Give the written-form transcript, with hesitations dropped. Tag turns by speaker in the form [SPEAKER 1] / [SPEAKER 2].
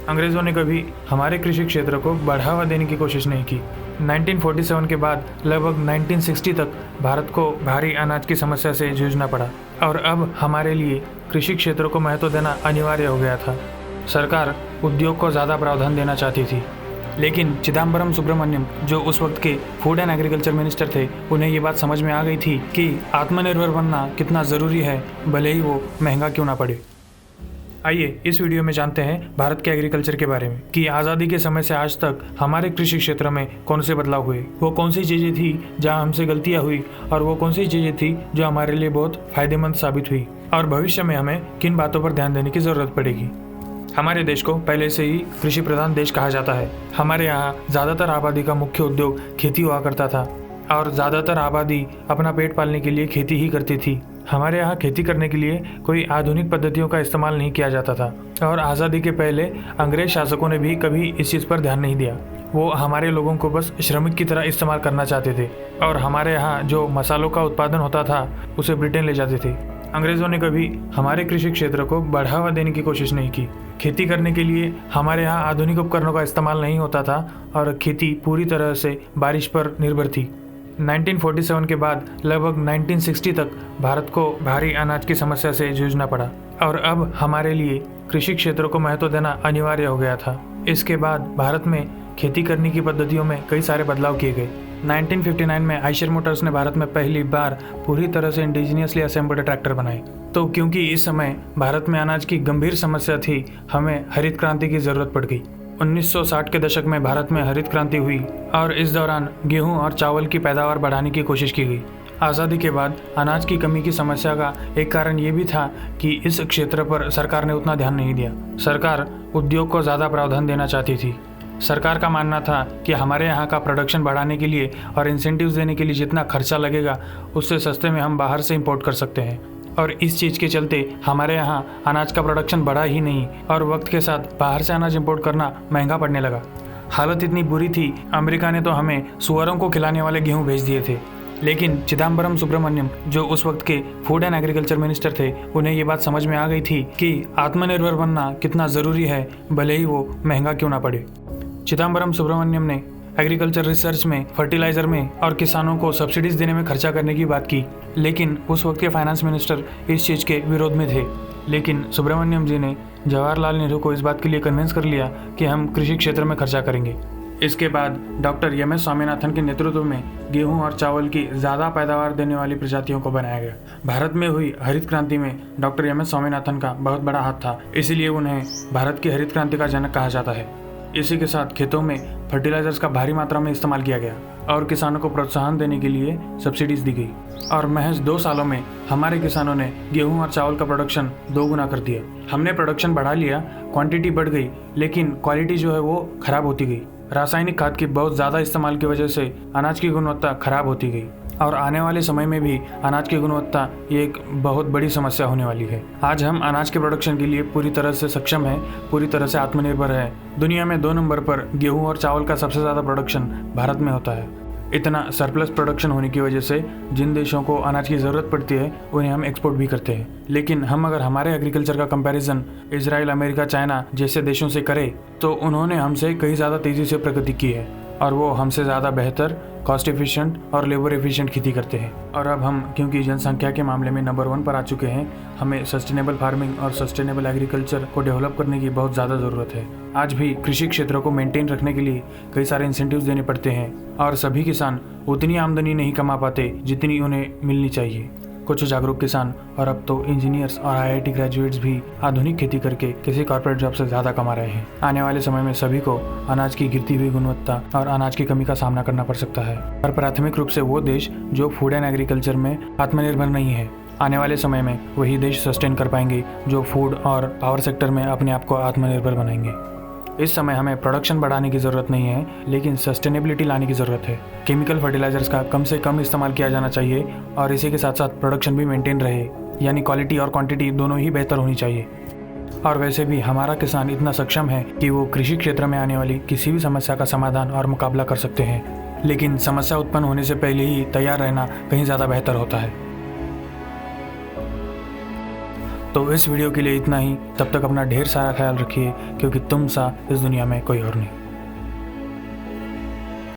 [SPEAKER 1] अंग्रेज़ों ने कभी हमारे कृषि क्षेत्र को बढ़ावा देने की कोशिश नहीं की। 1947 के बाद लगभग 1960 तक भारत को भारी अनाज की समस्या से जूझना पड़ा और अब हमारे लिए कृषि क्षेत्र को महत्व देना अनिवार्य हो गया था। सरकार उद्योग को ज़्यादा प्रावधान देना चाहती थी, लेकिन चिदम्बरम सुब्रमण्यम जो उस वक्त के फूड एंड एग्रीकल्चर मिनिस्टर थे, उन्हें ये बात समझ में आ गई थी कि आत्मनिर्भर बनना कितना ज़रूरी है, भले ही वो महंगा क्यों ना पड़े। आइए इस वीडियो में जानते हैं भारत के एग्रीकल्चर के बारे में कि आज़ादी के समय से आज तक हमारे कृषि क्षेत्र में कौन से बदलाव हुए, वो कौन सी चीज़ें थी जहां हमसे गलतियां हुई और वो कौन सी चीज़ें थी जो हमारे लिए बहुत फायदेमंद साबित हुई और भविष्य में हमें किन बातों पर ध्यान देने की ज़रूरत पड़ेगी। हमारे देश को पहले से ही कृषि प्रधान देश कहा जाता है। हमारे यहाँ ज़्यादातर आबादी का मुख्य उद्योग खेती हुआ करता था और ज़्यादातर आबादी अपना पेट पालने के लिए खेती ही करती थी। हमारे यहाँ खेती करने के लिए कोई आधुनिक पद्धतियों का इस्तेमाल नहीं किया जाता था और आज़ादी के पहले अंग्रेज शासकों ने भी कभी इस चीज़ पर ध्यान नहीं दिया। वो हमारे लोगों को बस श्रमिक की तरह इस्तेमाल करना चाहते थे और हमारे यहाँ जो मसालों का उत्पादन होता था उसे ब्रिटेन ले जाते थे। अंग्रेज़ों ने कभी हमारे कृषि क्षेत्र को बढ़ावा देने की कोशिश नहीं की। खेती करने के लिए हमारे यहाँ आधुनिक उपकरणों का इस्तेमाल नहीं होता था और खेती पूरी तरह से बारिश पर निर्भर थी। 1947 के बाद लगभग 1960 तक भारत को भारी अनाज की समस्या से जूझना पड़ा और अब हमारे लिए कृषि क्षेत्र को महत्व देना अनिवार्य हो गया था। इसके बाद भारत में खेती करने की पद्धतियों में कई सारे बदलाव किए गए। 1959 में आइशर मोटर्स ने भारत में पहली बार पूरी तरह से इंडिजीनियसली असेंबल्ड ट्रैक्टर बनाए। तो क्योंकि इस समय भारत में अनाज की गंभीर समस्या थी, हमें हरित क्रांति की ज़रूरत पड़ गई। 1960 के दशक में भारत में हरित क्रांति हुई और इस दौरान गेहूं और चावल की पैदावार बढ़ाने की कोशिश की गई। आज़ादी के बाद अनाज की कमी की समस्या का एक कारण ये भी था कि इस क्षेत्र पर सरकार ने उतना ध्यान नहीं दिया। सरकार उद्योग को ज़्यादा प्रावधान देना चाहती थी। सरकार का मानना था कि हमारे यहाँ का प्रोडक्शन बढ़ाने के लिए और इंसेंटिव्स देने के लिए जितना खर्चा लगेगा उससे सस्ते में हम बाहर से इंपोर्ट कर सकते हैं और इस चीज़ के चलते हमारे यहाँ अनाज का प्रोडक्शन बढ़ा ही नहीं और वक्त के साथ बाहर से अनाज इंपोर्ट करना महंगा पड़ने लगा। हालत इतनी बुरी थी, अमेरिका ने तो हमें सुअरों को खिलाने वाले गेहूँ भेज दिए थे। लेकिन चिदम्बरम सुब्रमण्यम जो उस वक्त के फूड एंड एग्रीकल्चर मिनिस्टर थे, उन्हें ये बात समझ में आ गई थी कि आत्मनिर्भर बनना कितना ज़रूरी है, भले ही वो महंगा क्यों ना पड़े। चिदम्बरम सुब्रमण्यम ने एग्रीकल्चर रिसर्च में, फर्टिलाइज़र में और किसानों को सब्सिडीज देने में खर्चा करने की बात की, लेकिन उस वक्त के फाइनेंस मिनिस्टर इस चीज़ के विरोध में थे। लेकिन सुब्रमण्यम जी ने जवाहरलाल नेहरू को इस बात के लिए कन्विंस कर लिया कि हम कृषि क्षेत्र में खर्चा करेंगे। इसके बाद डॉक्टर एम.एस. स्वामीनाथन के नेतृत्व में गेहूं और चावल की ज़्यादा पैदावार देने वाली प्रजातियों को बनाया गया। भारत में हुई हरित क्रांति में डॉक्टर एम.एस. स्वामीनाथन का बहुत बड़ा हाथ था, इसीलिए उन्हें भारत की हरित क्रांति का जनक कहा जाता है। इसी के साथ खेतों में फर्टिलाइजर्स का भारी मात्रा में इस्तेमाल किया गया और किसानों को प्रोत्साहन देने के लिए सब्सिडीज दी गई और महज 2 सालों में हमारे किसानों ने गेहूं और चावल का प्रोडक्शन 2 गुना कर दिया। हमने प्रोडक्शन बढ़ा लिया, क्वांटिटी बढ़ गई, लेकिन क्वालिटी जो है वो खराब होती गई। रासायनिक खाद के बहुत ज़्यादा इस्तेमाल की वजह से अनाज की गुणवत्ता खराब होती गई और आने वाले समय में भी अनाज की गुणवत्ता ये एक बहुत बड़ी समस्या होने वाली है। आज हम अनाज के प्रोडक्शन के लिए पूरी तरह से सक्षम हैं, पूरी तरह से आत्मनिर्भर है। दुनिया में 2 नंबर पर गेहूं और चावल का सबसे ज़्यादा प्रोडक्शन भारत में होता है। इतना सरप्लस प्रोडक्शन होने की वजह से जिन देशों को अनाज की ज़रूरत पड़ती है उन्हें हम एक्सपोर्ट भी करते हैं। लेकिन हम अगर हमारे एग्रीकल्चर का कंपैरिजन इजराइल, अमेरिका, चाइना जैसे देशों से करें तो उन्होंने हमसे कहीं ज़्यादा तेज़ी से प्रगति की है और वो हमसे ज़्यादा बेहतर, कॉस्ट एफिशिएंट और लेबर एफिशिएंट खेती करते हैं। और अब हम क्योंकि जनसंख्या के मामले में नंबर 1 पर आ चुके हैं, हमें सस्टेनेबल फार्मिंग और सस्टेनेबल एग्रीकल्चर को डेवलप करने की बहुत ज़्यादा ज़रूरत है। आज भी कृषि क्षेत्र को मेंटेन रखने के लिए कई सारे इंसेंटिव्स देने पड़ते हैं और सभी किसान उतनी आमदनी नहीं कमा पाते जितनी उन्हें मिलनी चाहिए। कुछ जागरूक किसान और अब तो इंजीनियर्स और IIT ग्रेजुएट्स भी आधुनिक खेती करके किसी कॉर्पोरेट जॉब से ज़्यादा कमा रहे हैं। आने वाले समय में सभी को अनाज की गिरती हुई गुणवत्ता और अनाज की कमी का सामना करना पड़ सकता है और प्राथमिक रूप से वो देश जो फूड एंड एग्रीकल्चर में आत्मनिर्भर नहीं है। आने वाले समय में वही देश सस्टेन कर पाएंगे जो फूड और पावर सेक्टर में अपने आप को आत्मनिर्भर बनाएंगे। इस समय हमें प्रोडक्शन बढ़ाने की ज़रूरत नहीं है, लेकिन सस्टेनेबिलिटी लाने की ज़रूरत है। केमिकल फर्टिलाइजर्स का कम से कम इस्तेमाल किया जाना चाहिए और इसी के साथ साथ प्रोडक्शन भी मेंटेन रहे, यानी क्वालिटी और क्वांटिटी दोनों ही बेहतर होनी चाहिए। और वैसे भी हमारा किसान इतना सक्षम है कि वो कृषि क्षेत्र में आने वाली किसी भी समस्या का समाधान और मुकाबला कर सकते हैं, लेकिन समस्या उत्पन्न होने से पहले ही तैयार रहना कहीं ज़्यादा बेहतर होता है। तो इस वीडियो के लिए इतना ही। तब तक अपना ढेर सारा ख्याल रखिए, क्योंकि तुम सा इस दुनिया में कोई और नहीं।